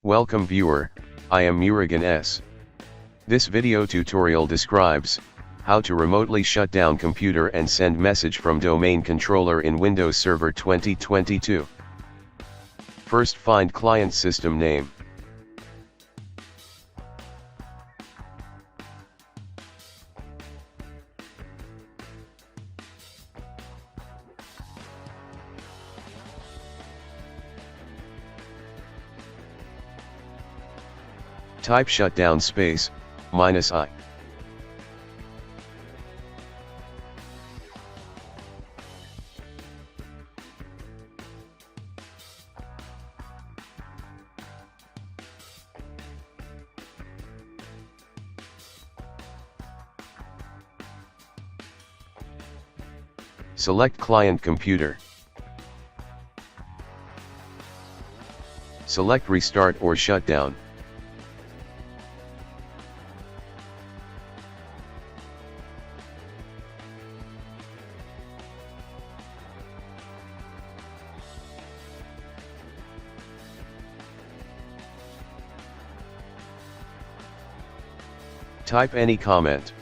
Welcome viewer, I am Murugan S. This video tutorial describes how to remotely shut down computer and send message from domain controller in Windows Server 2022. First find client system name. Type shutdown space, -i. Select client computer. Select restart or shutdown. Type any comment.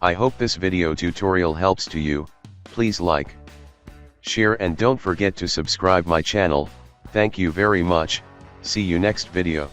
I hope this video tutorial helps to you. Please like, share and don't forget to subscribe my channel. Thank you very much. See you next video.